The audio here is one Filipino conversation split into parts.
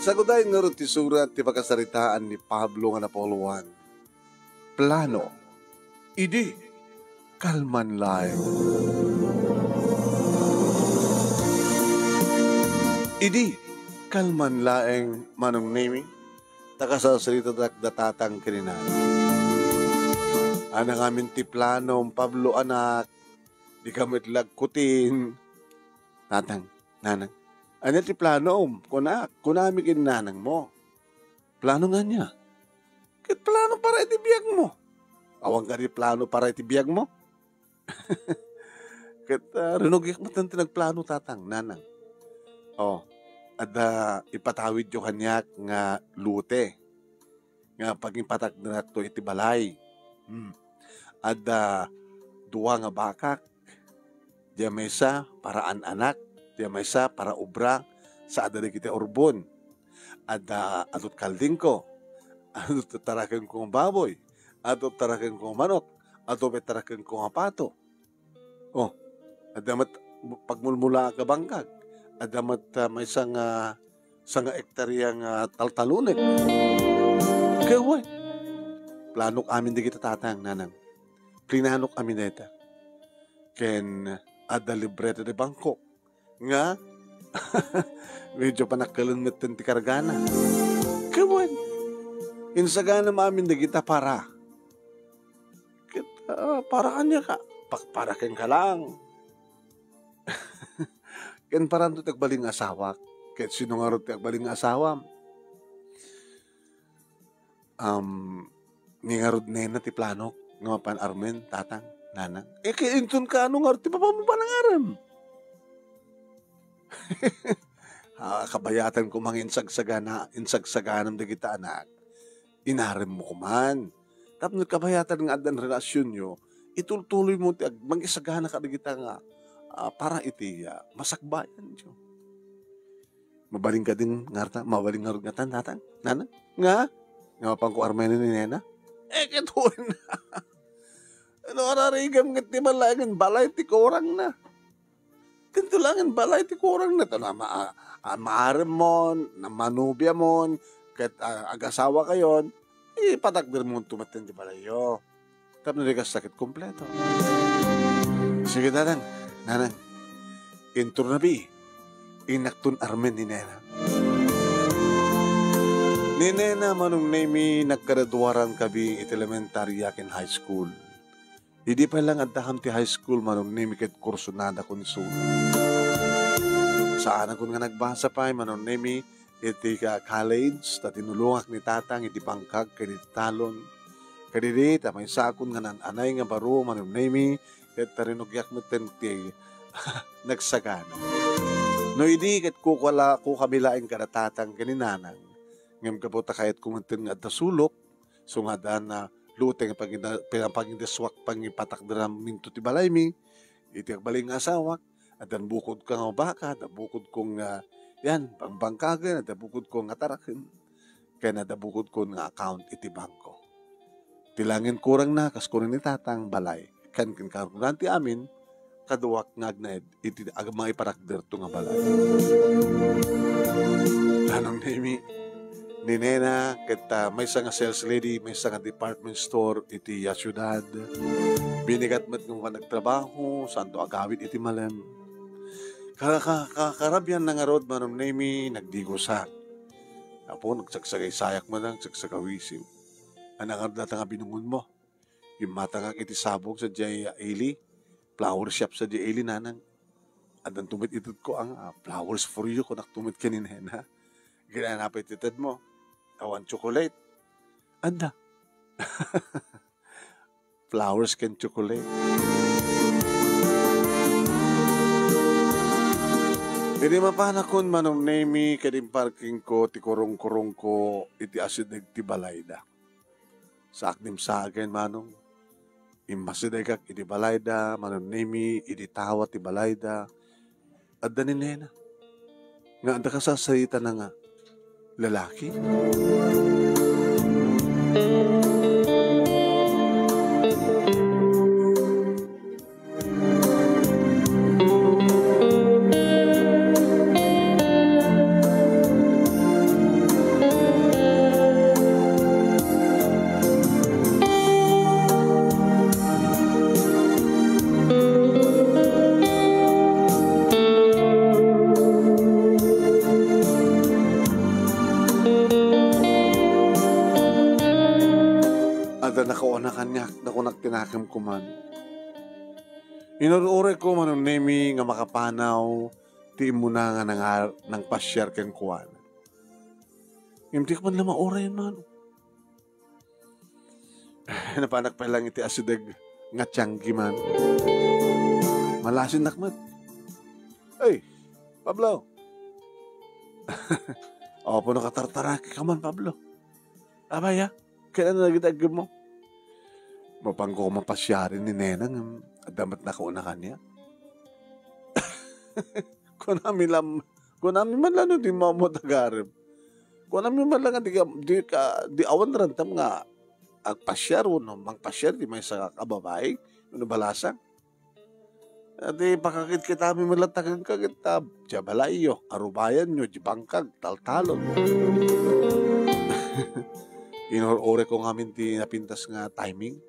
Saguday nga ro ti surat ti pakasaritaan ni Pablo nga napoluan. Plano, idi, kalman laeng. Idi, kalman laeng manong nemi, takasasalita datatang kininan. Anang amin ti plano, Pablo anak, di kamit lagkutin. Tatang, nanang, ano ti plano, kunami kinanang mo. Plano nga niya. Kit plano para itibiyag mo. Awang ka rin plano para itibiyag mo. Kit rinugyak mo tanti nagplano tatang, nanang. Ada ipatawid yung kanyak nga lute. Nga pagimpatak na to itibalay. Ada duwa nga bakak. Diya mesa para anak. Diya mesa para ubra sa ada kita urbon. Ada atot kalding ko. Atot tarakan ko ng baboy. Atot tarakan ko ng manok. Atot tarakan ko ng pato. Ada mat pagmulmula ka bangkag. Ada mat may sanga ektaryang taltalunek. Kaya planok amin di kita tatang, nanang. Plinanok amin na ita. Ken ada libreta de bangko. Nga, medyo panakalangat ti kargana. Kawan, insagana maamin na kita para. Para kanya ka. Pakparakin ka lang. Ken parang ito tagbaling asawa. Ken sino nga rin tagbaling asawa. Ningarod na ti plano. Nga pan armen, tatang, nanang. Kaintun ka ano nga rin ti papamupanangaram. Kabayatan ko mga insagsaganam da kita anak. Inarim mo kuman. Tapos kabayatan nga adan relasyon nyo, itultuloy mo mag-isagana ka da kita nga para iti masakbayan nyo. Mabaling ka din nga mabaling nga rin nga tatang, nanang, nga pang ko armenin ni nena. Katuin na. Ano ararigam nga ti malagan balay ti korang na. Ganito lang ang balay ti kurang na ito na maaram mo, na manubya mo, kat ag-asawa kayon, patakdir mo tumatin di balay yo. Tapos na sakit kompleto. Sige nanang, intur na bi, inaktun armen ni nena. Ni nena manong nemi nagkaraduaran kabi iti elementarya ken high school. Hindi pa lang adaham ti high school manong nemi ket kurso nada kun suno. Saan ako nga nagbasa pa manong nemi iti college ta tinulungak ni tatang iti bangkag ken iti talon. Kadiri ta may sakon nga nananay nga baro manong nemi ket tarinugyak meten ti nagsagana. No idi ket kukwala ko kabilaing kada tatang kaninanang ngem kabuta kayat kumanten nga sulok so nga na lute nga pagindaswak pangipatak dira minto ti balay mi iti agbaling asawak at dan bukod ka nga baka at bukod kong yan pangbangkagan at bukod kong atarakin kaya na bukod kong account iti bangko tilangin kurang na kas kunin ni tatang balay kan karunan ti amin kaduwak ngagnaed iti agmay parakder to nga balay tanong nemi ni nena ket may nga sales lady, may nga department store iti syudad. Binigat met ng nagtrabaho, santo agawid iti malam. Karabyan na nga rod manom nemi nagdigosa. Apo nagsagsagay sayak mo nang sagsagawisim. Anang arda nga binungon mo. Yung mata nga iti sabog sa Jay Eli, flower shop sa Jay Eli nanang. Adan tumit itut ko ang flowers for you kung naktumit ka ni nena. Ginanapit itad mo. Awan chocolate. Anda. Flowers can chocolate. Hindi mapanakon manong nemi kadim parking ko ti kurong-kurong ko iti asidag ti balayda. Saknim sa akin manong imasidag iti balayda manong nemi iti tawa ti balayda. Adda ni nena. Nga anda ka sasayita na nga lalaki? na kanya, nakunak tinakam ko man. Inururay ko man nemi nga makapanaw, ti mo na nga nang pasyar ken kuwan. Hindi ko man lamang oray man. Napanak pa lang iti asidag nga tiyanggi man. Malasin nakmat. Ay, Pablo. O, po nakatartaraki ka man, Pablo. Abaya, kailan na nagitagim mo? Mapangko mapasyarin ni Nenang at damat na kauna kanya. Kunami man lang di mo tagarib. Kunami man lang di awan rantam nga ang pasyar no, mang pasyar di may sa kababae, ano balasang. At pakakit kita mi malatagan ka kita, diya balayo, arubayan nyo, di bangkag, taltalon. Inore ko ngamin ti napintas nga timing.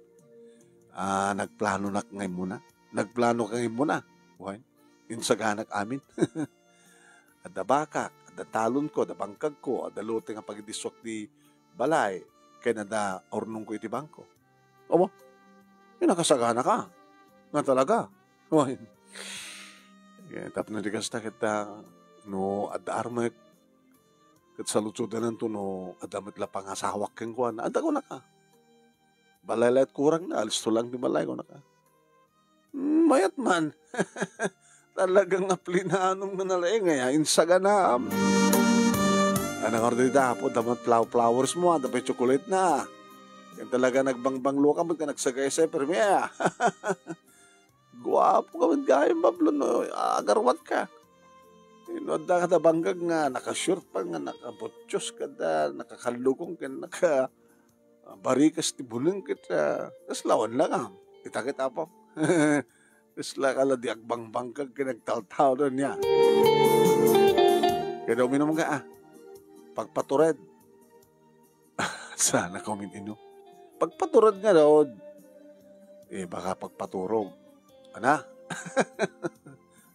Nagplano na ngay muna. Nagplano ka ngay muna. Buhay. Insaganak amin. At da bakak, at da talon ko, da bangkag ko, at da lote nga pagdiswak di balay, kaya na da ornong ko iti bangko. Obo, nakasagana ka. Nga talaga. Buhay. Tapos na di kasta kita, no, at da armak, kat sa lutsudan to, no, at damit la pangasawak keng kuwan, anda ko na ka. Balay-layat kurang na, alis to lang di balay ko na ka. Mayat man. Talagang aplinanong na nalaing ngaya, insaga na. Anong order dita po, damat flowers mo, dapat chocolate na. Yan talaga nagbangbang luka mo, ka nagsagay sa permea. Guwapo ka man gayang Pablo, no, agarwat ka. Inuada ka da banggag nga, nakashort pa nga, nakabotsyos ka da, nakakalugong ka, barikas tibuling kita. Tapos lawan lang ah. Kita po. Tapos lakala di agbang bangkag kinagtaltaw doon niya. Kaya daw minum ka ah. Pagpatured. Sana kumitino. Pagpatured nga daw. Baka pagpaturog. Ana?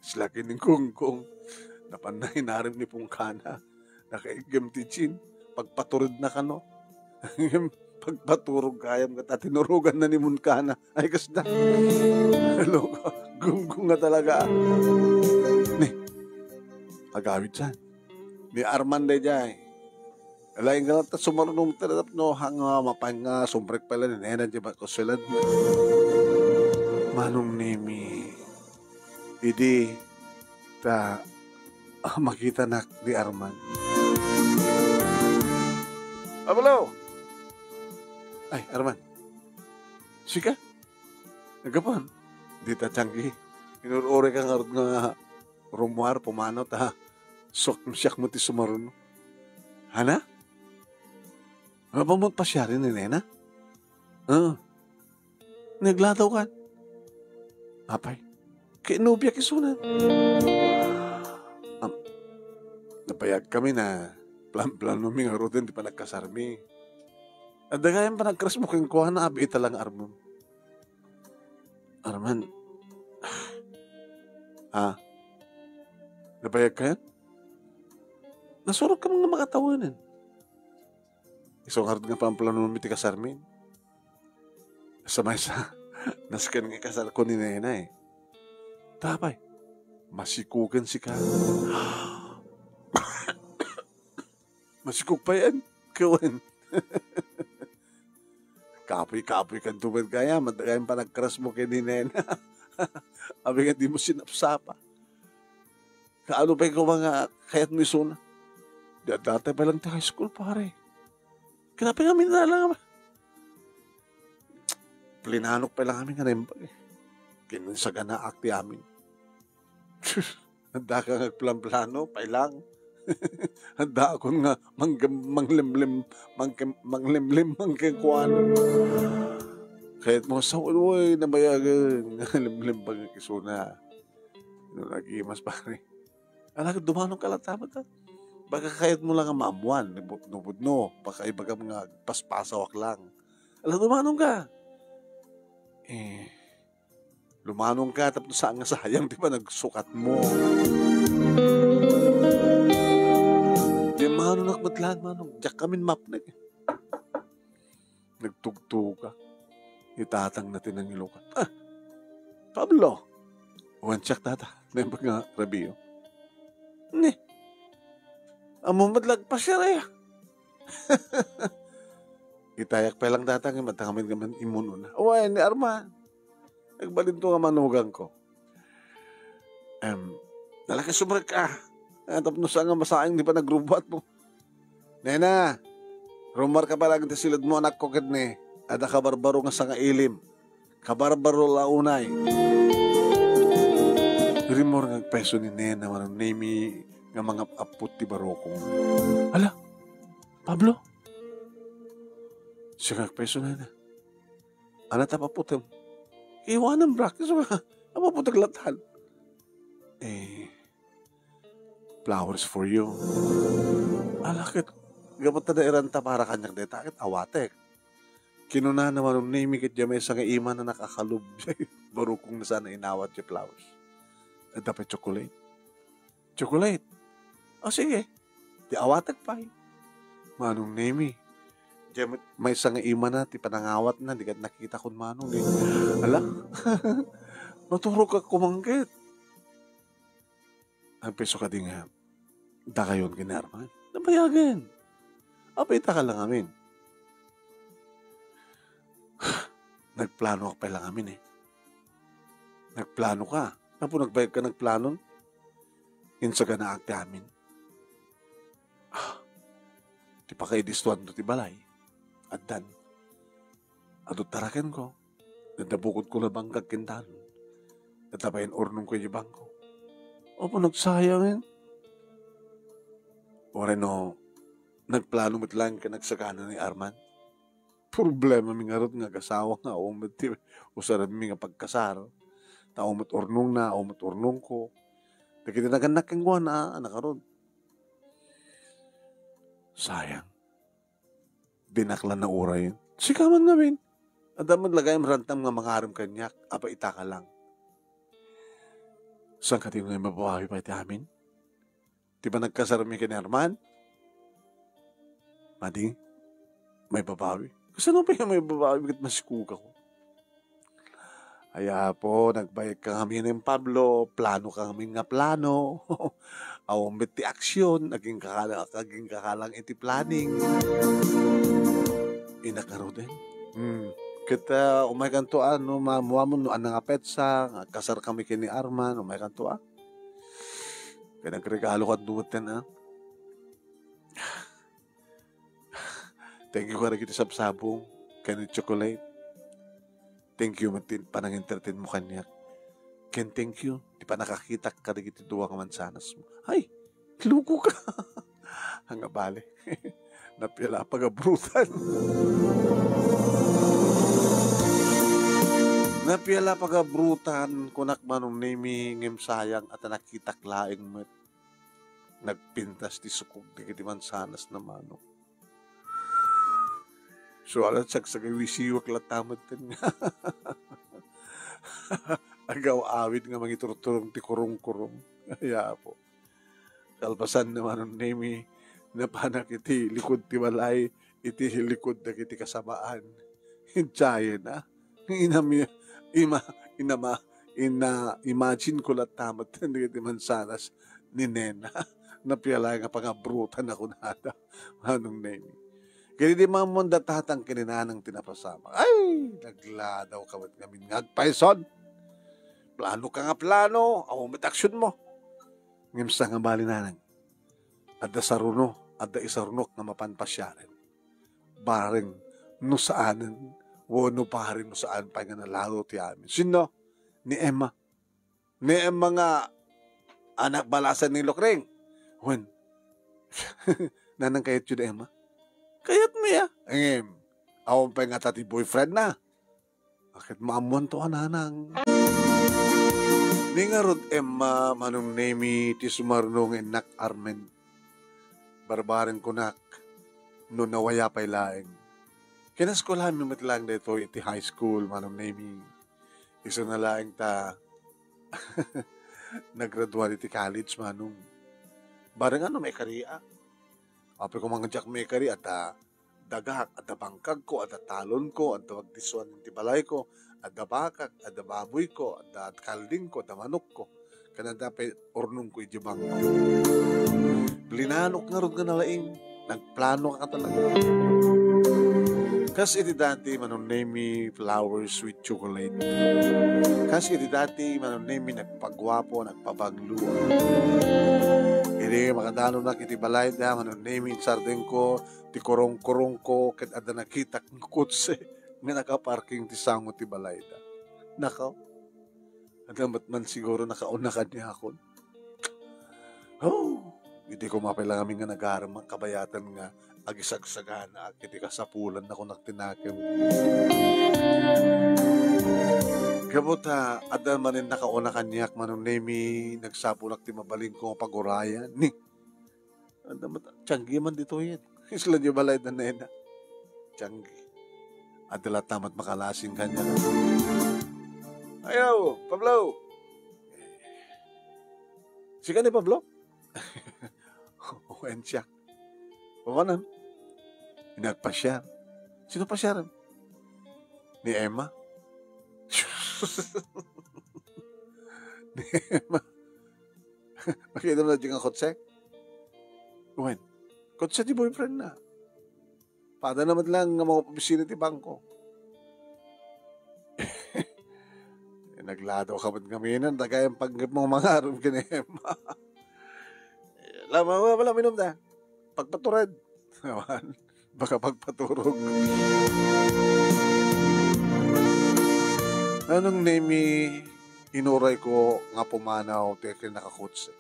Slaki ng kungkong. Napanay narin ni Pungkana. Nakaigam tichin. Pagpatured na ka no. Pagpaturog kayam ka, tinurugan na ni Munkana. Ay, kasda. Hello, gunggong nga talaga. Ni, agawit dyan. Ni Arman de dyan. Alayin ka lang, sumarunong talatap no, hanga mapang nga, sumbrek pala ni Nena, di ba, kusulad mo. Manong Nemi, idi, makita na ni Arman. Pablo! Ay, Arman. Sika? Nagapon. Di ta tiyanggi. Inurore ka nga rumuar, pumanot ha. Sok siyak mo ti sumaruno. Hana? Ano ba mo pa siya rin ni Nena? Naglataw ka. Apay. Kinubya kisunan. Napayag kami na plan-plano mi nga roden di pa nagkasarmi. At dagayan pa nagkras mo kong kuha na abi talang Arman. Arman. Ha? Napayag ka yan? Nasurog ka mga makatawanan. Isong hard nga pa ang plano mo ti kasarmin. Samay sa naskan nga kasal ko ni Nena eh. Tapay. Masikugan si ka. Masikog pa yan. Kawan. Kapoy-kapoy kan tubad kaya, madagayan pa nagkras mo kay ni Nena. Abi nga di mo sinapsapa. Kaano pa ikaw mga kayat mo isuna? Dati pa lang ta high school pare. Kinapin kami na lang. Plinanok pa lang kami nga rin. Kinunsaga na akti amin. Handa ka nagplan-plano, pa lang. Handa ako nga manglimlim mangkikuan. Kahit mo sa uloy na bayagan limlim pag kisuna. Nagimas pare. Alam ko dumanong ka lang tama ta. Baka kahit mo lang ang maamuan, nubudno, baka ibaga mga paspasawak lang. Alam dumanong ka. Lumanong ka tapos saan nga sayang di ba nagsukat mo. Manong nakmatlaan, manong. Diyak kami map na. Nagtugtog ka. Itatang natin ang ilukan. Pablo. Wansak tata. Nempag nga, Rabio. Ni. Amo madlagpas siya rin. Itayak pa lang tata. Matakamin ka man imuno na. Uway, ni Arman. Nagbalinto nga manugang ko. Nalakas sumrag ka. Tapos sa nga masaing di pa nagrubat mo. Nena, rumar ka pa lang silad mo anak ko ni. Ada kabarbaro nga sa nga ilim. Kabarbaro launay. Rimor nga peso ni Nena manang nemi nga mga apot ti barokong. Hala, Pablo? Siya nga peso na. Ano tapaputem? Iwanan brakis mga apaputeglatan. Flowers for you. Alakit. Gapat na iranta para kanyang detakit awatek. Kinunahan naman ng name kit jamay sa nga iman na nakakalub. Baro kung nasaan inawat yung flowers. At dapat chocolate. Chocolate. Sige. Di awatek pa. Manong name may sa nga iman na ti panangawat na. Di ka nakita kung manong. Ala. Maturo ka kumangkit. Ang peso ka din nga. Da kayon kinarman. Nabayagan. Apita ka lang amin. Nagplano ka pa lang amin Nagplano ka. Napo nagbayad ka nagplanon? Insa ka na agdamin. Di pa kayo distuan to ti balay. At dan. Adot tarakan ko. Nandabukod ko na bangkag kintalon. Natapayin ornong ko yung bangko. Opo, nagsayang Ore no, nagplano mo't lang ka nagsakana ni Arman. Problema mi nga ron nga kasawa nga umot usaran mi nga pagkasar. Ta umot ornong na, umot ornong ko. Nakita na ganak kang guwan na anak ron. Sayang. Dinaklan na ura yun. Sikaman namin. At damad lagay marantam nga mangaram kanyak. Apa itaka lang. Saan ka din na mabawahi pa iti amin? Di ba nagkasarami ka ni Arman? Madi, may babawi. Kasi ano pa yung may babawi? Bakit masikuka ko? Kaya po, nagbayad ka kami ng Pablo, plano ka kami nga plano. Awang ti aksyon, naging kakalang iti planning. Inakaro din. Kita umay kantoan, no, mamuha mo no, anang apetsa, kasar kami kini Arman, umay kantoan. Kaya nagregalo ka duwatan, Thank you ka rin kita sabsabong, kaya chocolate. Thank you, matin, panang entertain mo kanyak. Ken, thank you. Di pa nakakita ka rin kita duwa ka mansanas mo. Ay, luko ka. Hanga bale. Napila pagabrutan. Napiala pagabrutan kunak manong nami ngem sayang at nakitak laing met nagpintas ti sukog di kiti mansanas na manong. So alat sagsagay wisiwak latamat ten nga. Agaw awid nga mangiturturong ti kurong-kurong. Kaya po. Kalpasan naman ng nami na panak iti likod ti walay iti likod na kiti kasamaan. Hintayin imagine ko lang tamat na di mansanas ni Nena na piyala nga pangabrutan ako nada. Anong name? Kaya di mga munda tatang kininanang tinapasama. Ay, nagladaw kawat kami ngagpaison. Plano ka nga plano. Ako mataksyon mo. Ngimsa nga bali nanang. Adda saruno, adda isarunok na mapanpasyaran. Baring no saanan. Wono pa rin mo saan pa nga nalaro ti amin. Sino? Ni Emma. Ni Emma nga anak balasan ni Lokring. When? Nanang kayat yun Emma? Kayat mo ya. Awang pa nga tati boyfriend na. Bakit maamuan to nanang? Ni nga rod Emma manong nemi ti sumarnong enak Armen. Barbaren kunak. No nawaya pa'y laeng. Kinaskulahan mi matlang dito iti high school, manong naming. Isa na lang ta naggraduate iti college, manong. Barang ano, may kariya. Ape ko mga jack may kari at dagak, adda bangkag ko, adda talon ko, adda wagdisuan ng tibalay ko, adda bakak, adda baboy ko, adda kalding ko, adda manok ko. Kana dapat ornong ko ijibang ko. Linanok nga ron ka nalaing. Nagplano ka talaga. Kasi iti dati manunemi flowers with chocolate. Kasi iti dati manunemi nagpagwapo, nagpabaglo. Iti makadano na kiti balay da manunemi sardeng ko, ti korong-korong ko, kat ada nakita ng kutse nga nakaparking ti sango ti balay da. Nakaw. Adamat man siguro nakauna ka niya ako. Oh, hindi ko mapailang kami nga nag-aramang kabayatan nga agisagsagana, kiti kasapulan na ko nagtinakim. Kabot ha, adan manin nakauna kanyak manunemi, nagsapulak ti mabaling ko pagurayan. Ni, adamat, tiyanggi man dito yan. Isla niyo balay na nena. Tiyanggi. Adalat tamat makalasing kanya. Ayaw, Pablo. Sika ni Pablo? Uwan siya. Uwanan. Nagpasyar. Sino pasyaran? Ni Emma? Ni Emma? Makita mo na dyan ang kotse? Uwan. Kotse di boyfriend na. Pada naman lang nga mga opisina ti bangko. Naglado ka ba't gaminan, tagayang pag mga aram kinema. Lama, wala minom na. Pagpaturad. Baka pagpaturog. Anong name inuray ko nga pumanaw teka nakakutse.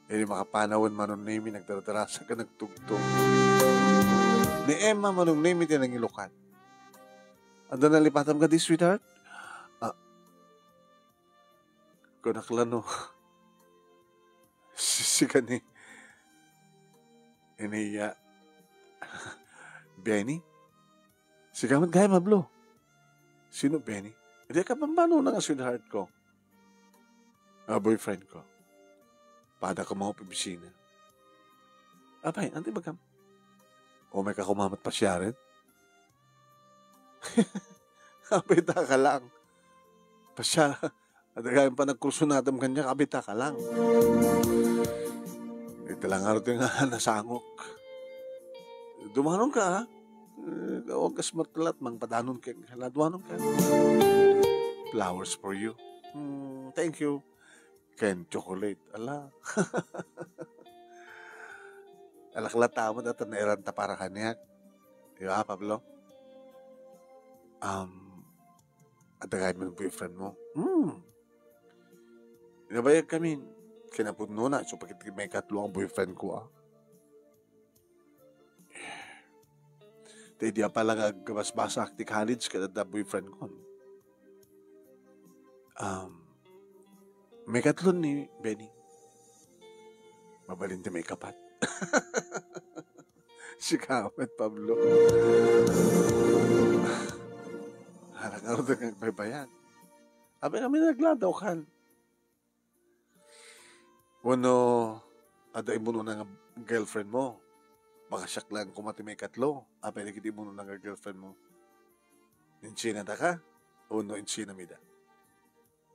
Hindi makapanawin manong name nagdadarasa ka nagtugtog. Ni Emma manong name din ang ilukan. Ando na lipatam ka di, sweetheart? Kunaklano. Sika ni Iniya. Benny? Sika man gaya mablo. Sino Benny? Hindi ka pambano na nga sweetheart ko. Boyfriend ko. Pada ka mga pibisina. Abay, anti bagam? O may kakumamat pa siya rin? Abay, ka lang. Pasya. At kaya pa nagkurso natin kanya, kabita ka lang. Ito lang araw ito nga nasangok. Dumanon ka, ha? Huwag ka smartlat, mang padanon ka. Dumanon ka. Flowers for you. Thank you. Ken chocolate. Ala. Alaklata mo dito na iranta para kanyak. Di ba, Pablo? At kaya mo ng boyfriend mo. Inabayag kami. Kinapudno na. So, pagkit may katlo ang boyfriend ko, Di dia pala gabas-basa akti college kada da boyfriend ko. May katlo ni Benny. Mabalin di may kapat. Si Kamet, Pablo. Harang-araw na nagbaybayan. Abi kami nagladaw kan. Wano, ada imuno na nga girlfriend mo. Baka siyak lang kumati may katlo. Pwede kiti imuno na nga girlfriend mo. Insina ta ka? Uno, insina mida.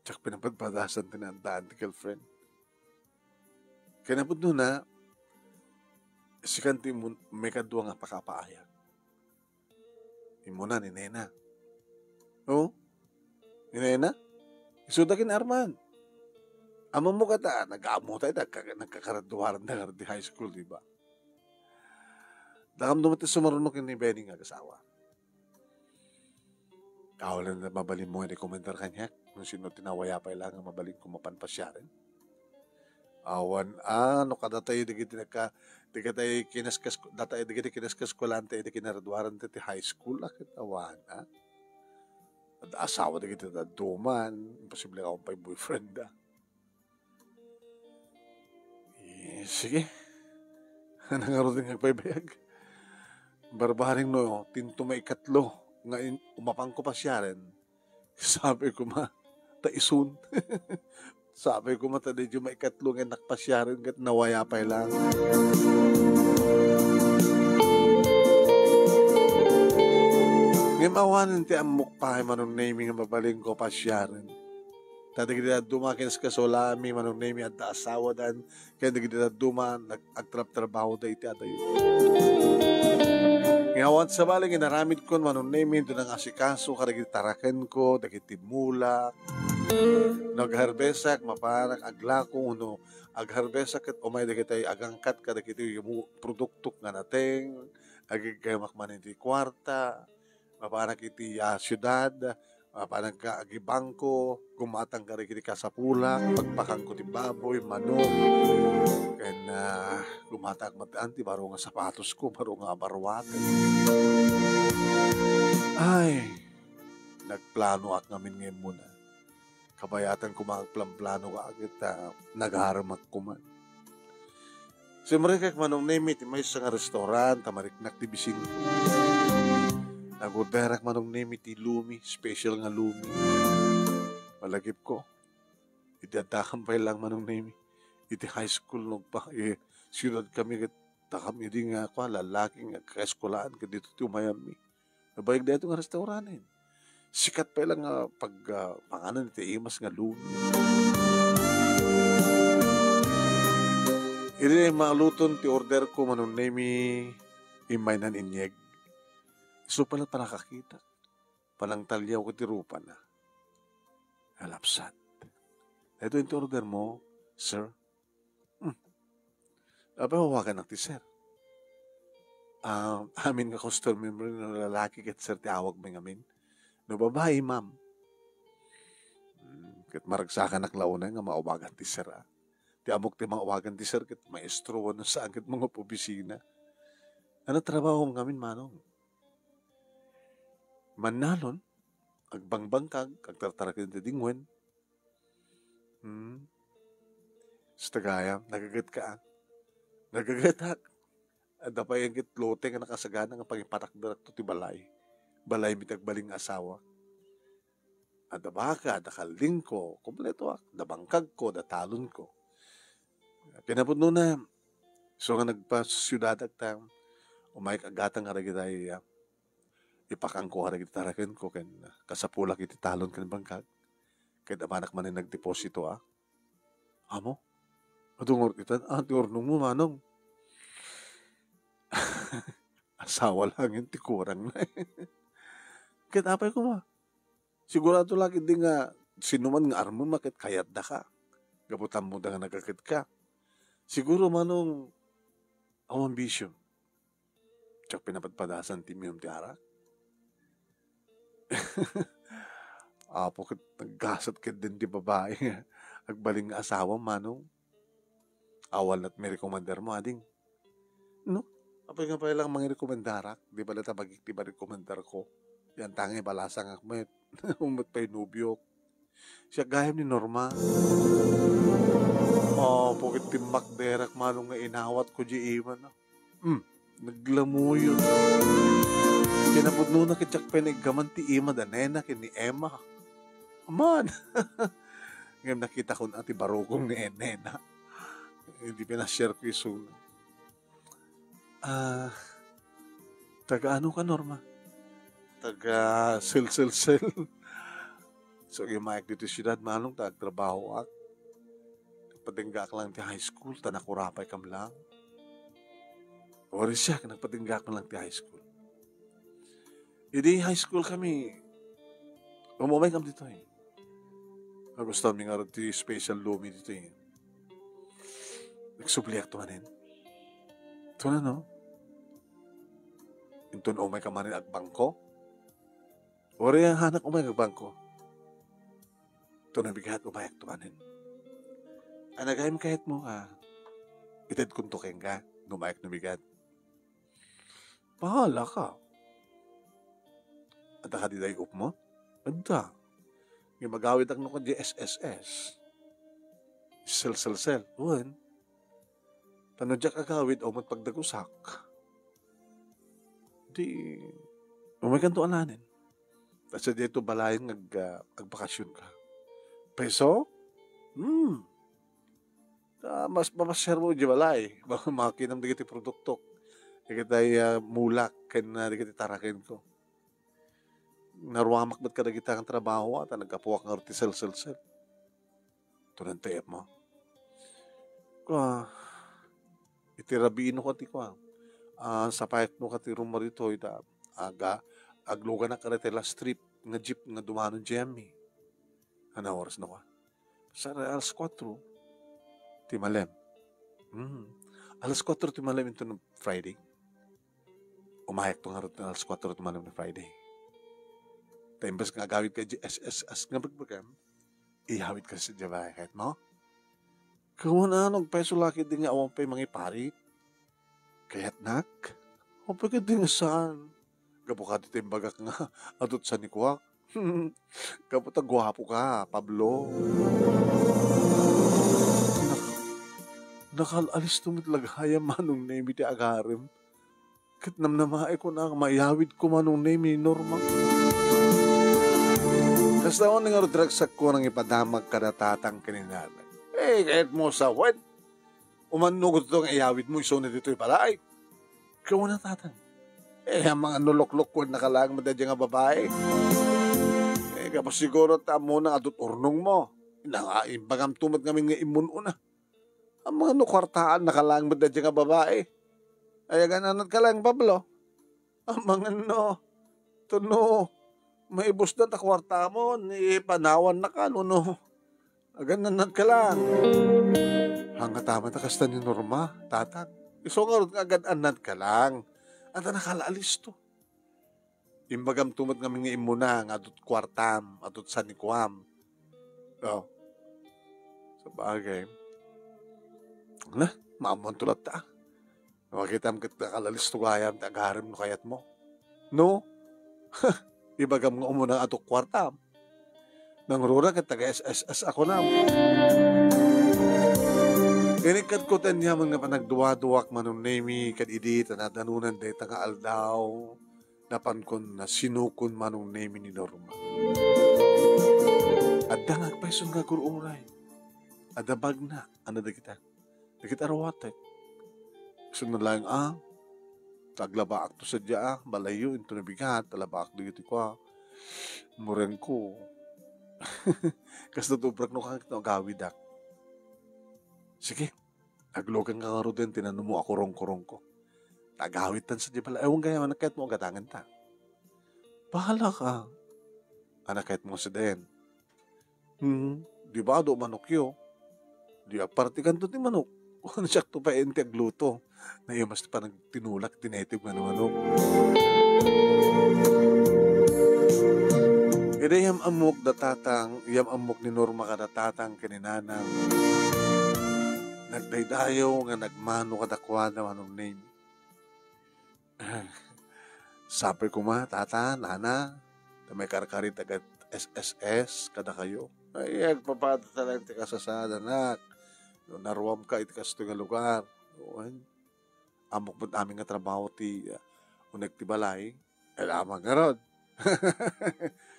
Tsak pinapadpadasan tinandaan ti girlfriend. Kaya napod nun na, si kanti may kadwa nga pakapaaya. Imuna ni Nena. Oo? Ni Nena? Isudakin Arman. Amo mo kata, nag-amo tayo, nagkakaraduharan na di high school, di ba? Dakam dumating sumarunok ni Benny nga kasawa. Kawalan na mabalin mo, komentar kanya, nung sino tinawaya pa ilang nga mabalin kumapan pa siya rin. Awan, no kada tayo, di kita tayo kinaskas, datay di kita kinaskas ko lang tayo, di kinaraduharan tayo high school, akit awan, At asawa di kita na duman, imposible akong pa boyfriend, Sige. Nangarot din nagpaybayag. Barbaring no, tinto may ikatlo. Ngayon, umapang ko pa siya rin. Sabi ko taisun. Sabi ko tadidyo may ikatlo nga nakpasya rin kat nawaya pa lang. awanin ti amok pa manong naming mabaling ko pasyaran. Tadi kita duma kaya sa kasolami manong naming at asawa dan kaya kita duma nag-agtrap-trabaho da iti adayo. Ngawan sa baling inaramid ko manong naming doon ang asikaso karagit tarakan ko dagiti mulak nagharbesak maparak aglako uno agharbesak ket umay dagiti agangkat kadagiti produkto nga nateng agigaymak man iti kwarta maparak iti syudad maparak ka agi bangko gumatang ka iti kasapulak pagpakang ko ti baboy manok ken gumatang mataan ti baro nga sapatos ko baro nga barwatan ay nagplano at ngamin ngayon muna kabayatan ko magplano ka agad nagharamak ko man. Siyempre kak manong nemit may isang restaurant tamariknak ti bising ko. Nagurderak manong nemit ti lumi, special nga lumi. Malagip ko. Idadakan pa lang manong nemit. Iti high school nung pa siyudad kami takam hindi nga ako lalaking kaeskolaan ka dito ti Miami. Nabayag na itong restaurantin. Sikat pa lang pag panganan iti imas nga lumi. Iri maluton ti order ko manong nemi imay nan inyeg. So pala nakakita. Palang talyaw ko ti rupa na. Alapsat. Ito yung order mo, sir. Aba, hawakan ng ti sir. Amin nga customer member na lalaki kat sir ti awag may ngamin. No babae, ma'am. Kat maragsakan naklaunay nga mauwagan ti sir. Ti amok ti mauwagan ti sir kat maestro no saan kat mga pobisina. Ano trabaho mo ngamin, manong? Manalon, agbangbangkag, agtartarakin ti dingwen. Sa tagaya, nagagat ka. Nagagatak. At dapay ang kitlote nga nakasagana nga pangipatak darak to ti balay. Balay mitagbaling asawa. At dabaka, dakaling ko, kompleto dabangkag ko, datalon ko. Pinapod na, so nga nagpa-syudad agtang, umay kagatang haragitay, ipakang ko haragitarakin ko, ken kasapulak iti talon ken bangkag. Kaya amanak man nagdeposito Amo? Adungor kita, ti ornong mo manong. Asawa lang yun, ti kurang na Kaya apay ko sigurado lagi din nga sinuman nga armon makit kayat da ka. Gabutan mo da nga nagakit ka. Siguro manong ambisyon. Tsak pinapadpadasan ti miyom ti arak. Apo kat naggasat kat din ti babae. Agbaling nga asawa manong. Awal at may rekomendar mo ading. No? Apay nga pa lang mga rekomendarak. Di ba lata magigti ba rekomendar ko? Yan tangi balasang akmet. Umot pa'y nubyo. Siya gayam ni Norma. Pukit timbak derak manong nga inawat ko di iwan. Naglamuyo. Kinapudno na kitsak pinaggaman ti ima da nena kin ni Emma. Aman. Ngayon nakita ko na ti barukong ni nena. Hindi pinashare ko yung taga ano ka Norma? Taga sel. So yung maik dito siyudad manong trabaho ak. Padinggak lang ti high school, tanakurapay kam lang. Ori siya, nagpadinggak lang ti high school. Hindi high school kami, umumay kam dito Nagustuhan mi nga ti special lumi dito Nagsubliak to manin. Ito na no? Intun umay ka manin agbangko. Ori ang hanak umay agbangko. Ito na bigat umayak to manin. Anagayim kahit mo itad kuntukin ka, numayak na bigat. Pahala ka. At nakadiday up mo? Anda. Yung magawid ang nukod di SSS. Sel. Uwan. Tanodyak agawid o matpagdagusak. Di, umaganto ananin. Tapos dito balayan agbakasyon ka. Peso? Mas mamasyar mo di balay. Makinam di kiti produktok. Di kitay mulak. Kaya na di kiti tarakin ko. naruamak ba't ka kita ang trabaho at nagkapuwak nga ti sel-sel-sel. Ito ng teep mo. Iti rabino ko ti ko. Sa payat mo ka ti rumarito ita agluga na karetela strip nga jeep nga dumanon Jemmy. Ano oras na ko? Sa alas 4 ti malem. Alas 4 ti malem ito ng Friday. Umayak to nga rin alas 4 ti malem na Friday. Taimbas nga gawid ka SSS nga bagbagam, ihawid ka sa Jabay kahit mo. Kawan peso laki din nga awang pa'y mga ipari. Kaya't nak, o pagkat din saan? Kapag ka timbagak nga, atot sa nikuwak. Kapag gwapo ka, Pablo. Nakalalis tumit lagaya manong name iti agarim. Kat namnamae ko na, mayawid ko manong name ni Norma. Kasi ako nga dragsak ko nang ipadamag kadatatang kininanan. Kahit mo sa wet. Umanugod ito ang iyawid mo, iso na dito ipalay. Ikaw na tatang. Ang mga nulok-lok ko nakalang madadya nga babae. Kapag siguro tamo na adot urnong mo. Imbagam tumad kami nga imununa. Ang mga nukwartaan nakalang madadya nga babae. Ay gananat ka lang, Pablo. Ang mga tuno. May ibus na takwarta mo, ni panawan na ka, no. Gananat ka lang. Hanga tama na kasta ni Norma, tatang. Iso nga rin agad anad ka lang. At nakalaalis to. Imbagam tumad kami nga imuna, nga adot kwartam, adot sanikwam. So, sa bagay. Maamon tulat ta. Makita mo kita nakalalis to kayam, tagarim no kayat mo. No? Ibagam nga umuna ato kwarta. Nang rura kat taga-SSS ako na. Inikat ko tanya mga panagduwa-duwak manong nemi kad idi tanadanunan day tanga aldaw napan kon na sinukon manong nemi ni Norma. Adda nga paisun nga kururay. Adda bag na. Ano da kita? Da kita rawatek. Gusto na lang taglabaak to sadya balayo into na bigat talabaak do iti ko muren ko kas natubrak no kang gawidak sige aglogan ka nga ro din tinanong mo ako rong ko tagawit tan sadya bala ewan kaya anakit mo gatangan ta bahala ka anakit mo sa den di ba do manok yo di apartikan to ti manok kung siya to pa ente agluto na iyo mas pa nagtinulak tinetib nga naman ida yam amok datatang yam amok ni Norma kadatatang kininanang nagdaydayo nga nagmano kadakwa na manong name sabi ko ma tata nana na may karkarit agad SSS kada kayo ay agpapata talagang tikasasada nak naruam ka iti kasto nga lugar. Amok mo aming nga trabaho ti unag ti balay. Lamang nga rod.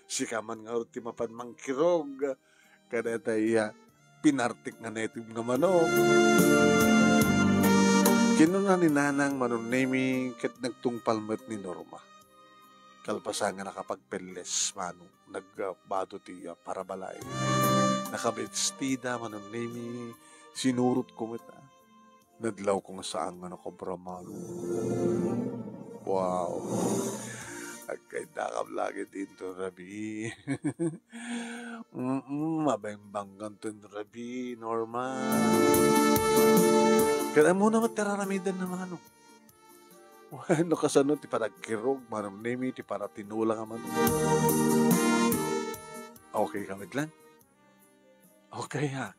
Sikaman nga rod ti mapanmangkirog. Kada tayo pinartik nga netib nga manok. Kinuna ni nanang manong naming kat nagtungpalmet ni Norma. Kalpasan nga nakapagpeles manong nagbado ti para balay. Nakabestida manong naming sinurot ko kita. Nadlaw ko nga saan nga nakabramalo. Wow. Agkay dakab lagi dito, Rabi. Mabembanggan to Rabi, Norma. Kaya mo naman teraramidan naman ano. Ano kasano, ti para kirog, manong nemi, ti para tinula ka man. Okay kamit lang? Okay ha.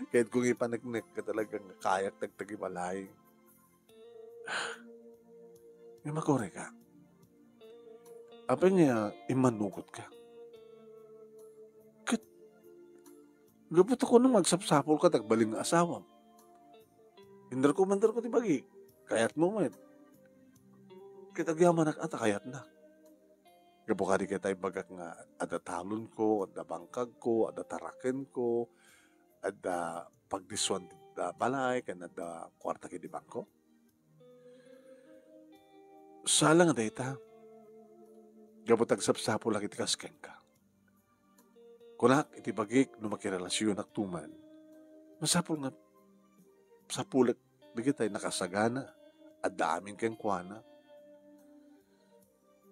Kahit kung ipanagnek ka talagang kayak tagtagibalay. May makore ka. Apa nga imanukot ka. Gapot ako nung magsapsapol ka tagbaling nga asawa. Indar ko ti bagi. Kayat mo man. Kitagyaman ata kayat na. Gapo ka di kita ibagak nga ada talon ko, ada bangkag ko, ada taraken ko, ada pagdiswan da balay, kan ada kwarta ki di bangko. Salang ada ita. Gabutag sapsapo lang iti kasken ka. Kunak iti bagik no makirelasyon ak tuman. Masapul nga sapulat bigit ay nakasagana at daming keng kuana.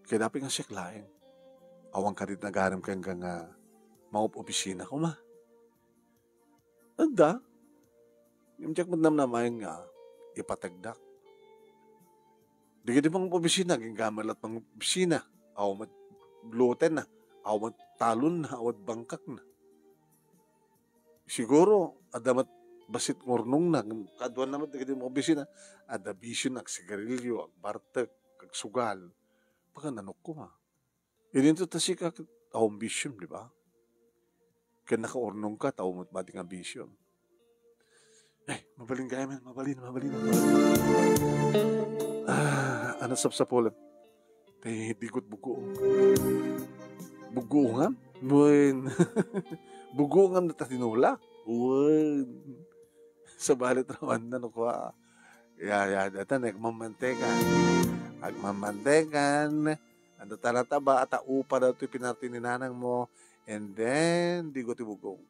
Kaya dapat nga siyaklain. Awang ka rin nagaram kang nga maup opisina ko ma. Anda, yung tiyak madnamnamayin nga ipatagdak. Di ka di pang opisina, gingamal at pang opisina. Aw magluten na, aw talon na, aw bangkak na. Siguro, adamat basit ngurnong na, kaduan naman di ka di pang opisina, ada bisyon ag sigarilyo, ag bartek, ag sugal. Baka nanok ko ma. Ininto tasi ka, aw bisyon, di ba? Kaya nakaurnong ka, tao mo't mati nga bisyon. Mabalin kaya man, mabalin. Ano sapsapulan? Digot bugoong. Bugoongan? Buwan. Bugoongan na tatinula? Buwan. Sa balit raman na nukwa. Datan, agmamantekan. Ano talataba at upa daw ito pinartininanang mo. And then, digot ibugong.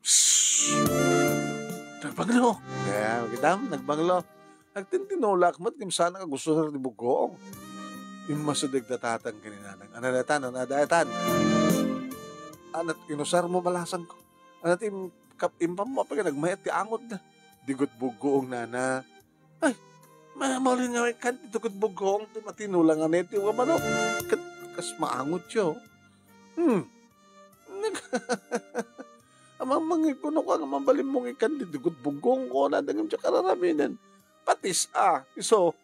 Nagbanglo. Kaya, magandang, nagbanglo. Nagtintinulak mo't kim sana ka gusto na rin bugong. Yung masadig datatan kaninanang. Anadatan. Anat kinusar mo malasang ko. Anat impam mo pag nagmayat ti angod na. Digot bugong nana. Ay, maulin nga kan digot bugong. Matinulang nga neti. Wamano. Kas maangot yo. Amang mangikuno ko ang mabalim mong ikan digot bugong ko na dangam siya kararaminan. Patis iso.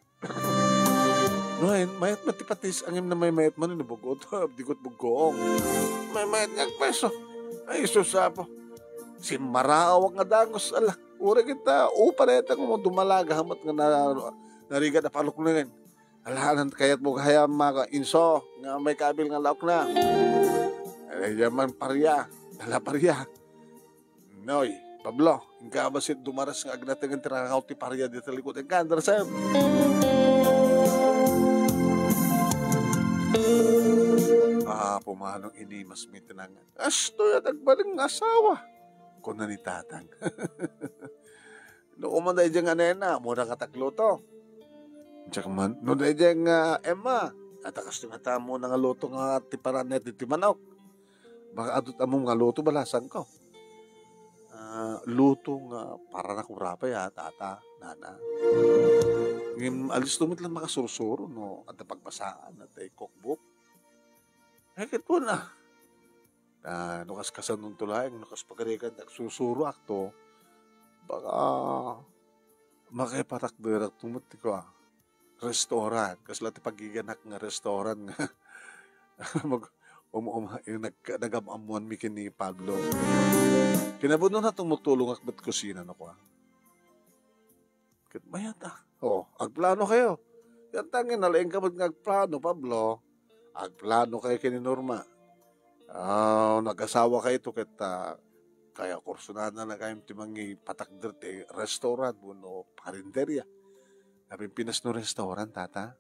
Noen, mayat matipatis angim na may mayat man bugot, digot bugong. May mayat nga peso. Ay iso sapo. Si Maraaw nga dangos ala. Ura kita upa na itang mo dumalaga hamat nga narigat na palok na rin. Alahanan kaya't mo kaya mga inso nga may kabil nga laok na. Ay yaman parya. Dala parya. Noy, Pablo, hingga ba siya dumaras nga agnating ang tirakaw ti parya dito likod. Ang kandar sa'yo. Pumanong ini mas mitinangan. Astoy at agbaling asawa. Kuna ni tatang. Noong umanday dyan nga nena, muna kataklo to. Tsaka man, noong day dyan nga Emma, atakas nga tamo na nga loto nga tiparanet iti manok. Baka adot among nga loto balasan ko. Luto nga para na kurapay tata, nana. Alis tumit lang makasursuro, no? At pagpasaan at ay cookbook. Hekit po na. Nukas kasan nung tulay, nukas pagkarikan, nagsusuro akto. Baka makipatakderak tumit ko restaurant. Kasi lati pagiganak nga restaurant nga. Nagamamuan mi kini Pablo. Kinabuno na tumutulong akbat kusina na ko. Kit mayata. Agplano kayo. Yan tangin, nalaing ka agplano, Pablo. Agplano kayo kini Norma. Nag-asawa kayo to kita kaya kursunada na kayong timangi patakder ti restaurant mo no parinderya. Napin Pinas no restaurant, tata.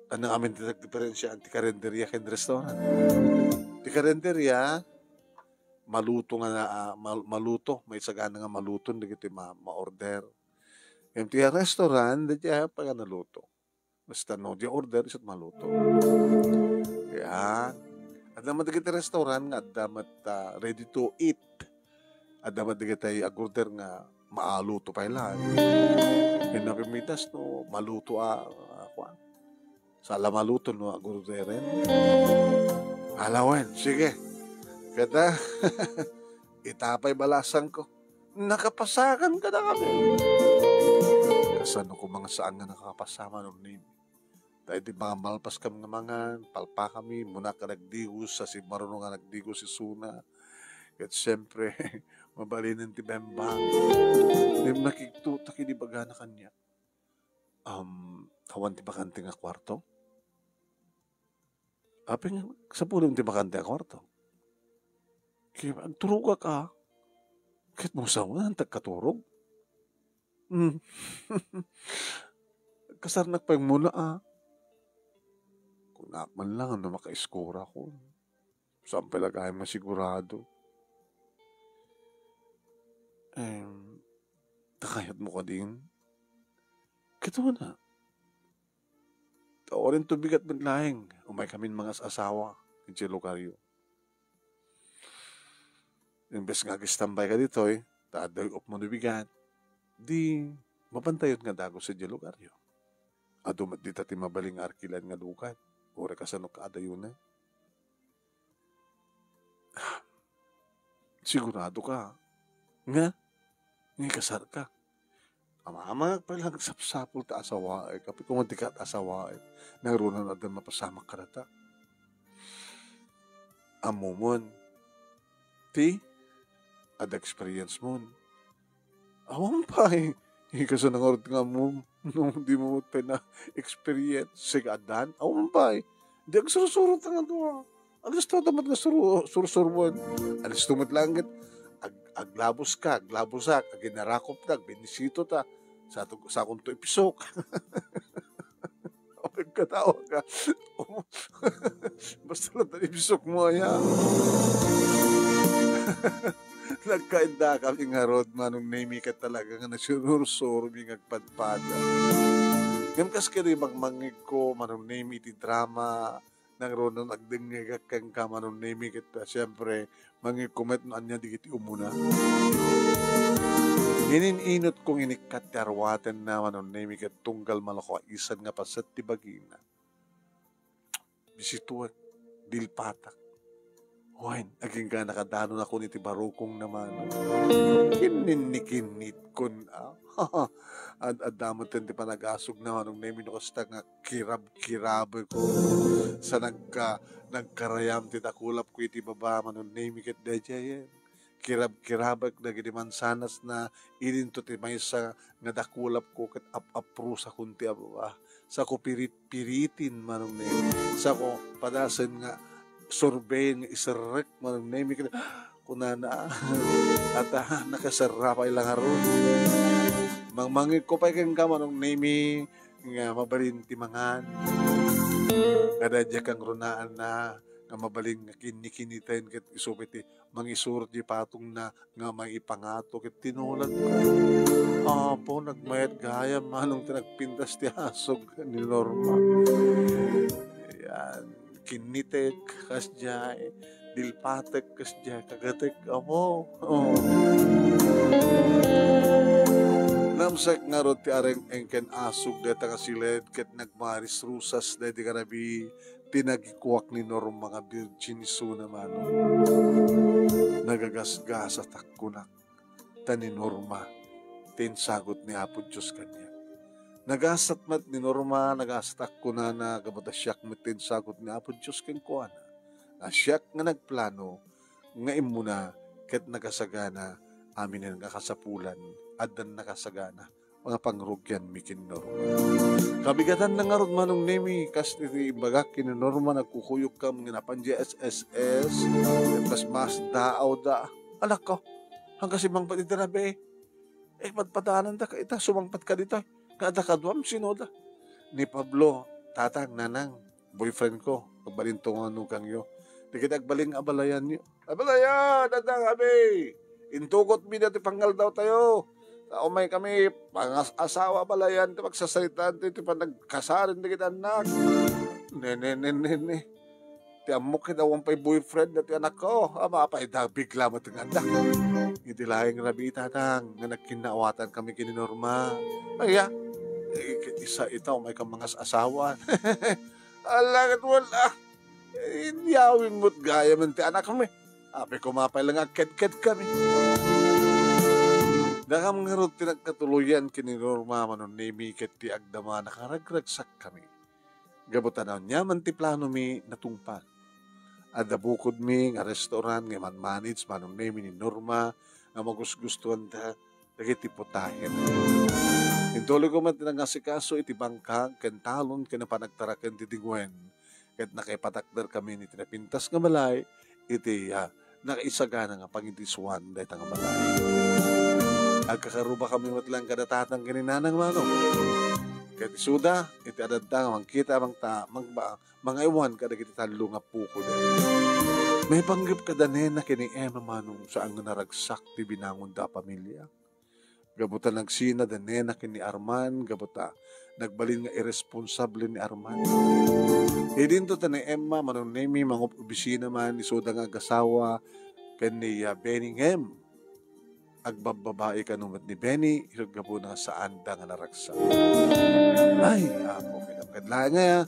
Ano amin diferensya anti karinderya ken restaurant. Ti karinderya maluto nga maluto, may sagana nga maluto digiti ma-order. Yung ti restaurant di pa nga naluto. Basta no, di order isat maluto. Kaya, adamat digiti restaurant nga adamat ready to eat. Adamat digiti order nga maaluto pa ilan. Yung napimitas no, maluto sala maluto no, orderin. Alawan, sige. Kata, itapay balasan ko. Nakapasakan ka na kami. Kasano ko mga saan nga nakapasama nung name. Dahil di mga malpas kami nga mga palpa kami. Muna ka nagdigos sa si marunong nga nagdigos si Suna. At siyempre, mabalinin ti Bembang. Nim nakiktuta kinibaga na kanya. Kawan ti bakante nga kwarto? Apeng sa pulong ti bakante nga kwarto. Kaya agturog ka. Kahit mo sa mga tagkaturog. Kasarnak pa yung muna man lang na maka-score ako. Saan pala kaya masigurado? Takayat mo ka din. Kito na. Taorin to bigat banlaing. Umay kami mga asawa. Kinsi lugaryo. Imbes nga gistambay ka dito taday op mo bigat. Di, mapantayot nga dago sa lugaryo. Adumat di tati mabaling arkilan nga dukat. Ura ka sa kaadayo na. Sigurado ka. Nga kasar ka. Ama palang sapsapul ta asawa kapit kung di ka asawa narunan na din mapasama karata. Amumon. Ti, ada experience mo. Awang pa kasi nangorot nga mo, nung di mo na experience, sigadan, awang pa di ang surusuro nga doon. Alas to dapat nga surusurwan. Alas tumot langit, aglabos ka, aglabosak, aginarakop ta, binisito ta, sa akong to ipisok. Katawa ka. Basta lang na ipisok mo, ya. Nagkainda kami nga road manong name ka talaga nga nagsurusuro mi ngagpadpada. Ngam kas kiri magmangig ko manong name iti drama nang roon nagdingig kang ka manong name kita siyempre mangig kumet no anya di kiti umuna. Ininot kong inikat tarwatan na manong name kat tunggal malako isan nga pasat ti bagina. Bisituan dilpatak. Hoy, naging ka nakadano na ko ni Tibarukong naman. Kininikinit ko na. At damot din pa nag-asog naman nung namin ko sa nga kirab-kirab ko. Sa nagkarayam titakulap ko iti baba man nung namin kat dejayen. Kirab-kirabag na giniman sanas na ilinto ti may sa nga dakulap ko kat apro sa kunti ababa. Sa ko pirit-piritin man nung namin. Sa ko padasan nga survey nga isarek manong name ka kunana at nakasarap ay lang haron mangmangit ko pa kang ka manong name nga mabalin timangan kada dya kang runaan na nga mabaling nga kinikinitain kat isupiti mangisur di patong na nga may ipangato kat tinulan ka po nagmayat gaya manong tinagpintas ti asog ni Norma yan kinitek kasjay dilpatek kasjay kagatek amo namsak nga rot ti areng engken asog deta nga siled ket nagmaris rusas deti kanabi tinagikuak ni Norma nga virgin isu naman nagagasgas at takkunak tani Norma tinsagot ni Apo Diyos kanya. Nagasat mat ni Norma, nagastak ko na gabatasyak matin sagot ni Apo Diyos ken kuana. Asyak nga nagplano, nga imuna, ket nagasagana, amin nga kasapulan, adan nakasagana, mga pangrugyan mi kin Norma. Kabigatan na nga ron manong nemi, kas ni bagak kin Norma, nagkukuyok kam nga napan SSS, mas daaw da. Anak ko, hanggang si Mang Patitirabe, padpadanan da ka, ita, sumangpat ka dito. Kada kadwam sinoda ni Pablo, tatang, nanang, boyfriend ko, pagbalintungan nung kang yo. Di kita agbaling abalayan nyo. Abalayan, tatang, abi! Intukot mi dati panggal daw tayo. Umay kami, asawa abalayan, magsasalitan, ito pa nagkasarin di kita anak. Nene. Ti amok kita wampay boyfriend dati anak ko. Ama pa, bigla mo itong anak. Hindi lahing rabi, tatang, nga nagkinaawatan kami kininorma. Ay, isa itaw may kang mga asawa. Alangit wala. Inyawin mo't gaya man ti anak kami. Ape kumapay lang aked-ked kami. Nakam nga rin tinagkatuluyan kininorma manon nemi ket ti agdama nakaragragsak kami. Gabutan niya man ti plano mi natungpal. Ada bukod mi nga restaurant nga man-manage manon nemi ni Norma nga magusgustuhan ta dagiti putahin. Hintuloy ko man tinangasikaso iti bangkag, kentalon, kinapanagtarakan ti tingwen. Ket nakipatakder kami ni tinapintas nga balay, iti nakaisagana nga pangindiswan dahil nga balay. Agkakaruba kami matlang kadatatang kininanang manong. Ket isuda iti adada mangkita mga iwan kada kiti talo nga puko din. May panggap kada nena kini Emma manong saan nga naragsak ti binangon da pamilya. Gabuta nagsina da nena kini Arman, gabuta nagbalin nga irresponsable ni Arman. Idinto ta ni Emma manong nemi mga opisina man isuda nga agasawa ken ni Benningham. Agbababae ka numat ni Benny, isod ka po na saan da nga naragsak. Ay, apo, kinamkadla nga,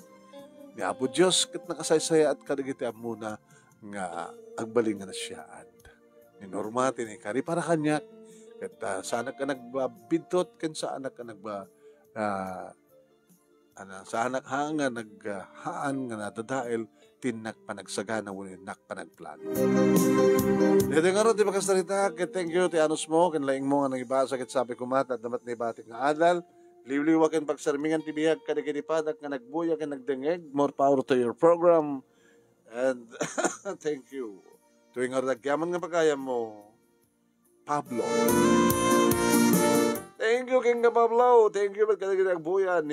ni Apo Diyos, kat nakasaysaya at kadagiti muna nga agbaling nga na siya at ni Norma, tinikari para kanya, kat sana ka nagbabidtot, kan sana ka sa anak hanga naghaan nga nadadail, tinak panagsagana, nak panagplano. Dito nga rin, di ba kasarita, thank you, ti Anos mo, kinlaing mo nga nang ibasa, kit sabi kumat, at damat na ibatik nga adal, liwliwa ken pagsarmingan tibiyag kadagiti padak nga nagbuya ken nagdengeg, more power to your program, and thank you. Tuwing nga nagyaman nga pagkaya mo, Pablo. Thank you, King Pablo, thank you, kadagiti nagbuya,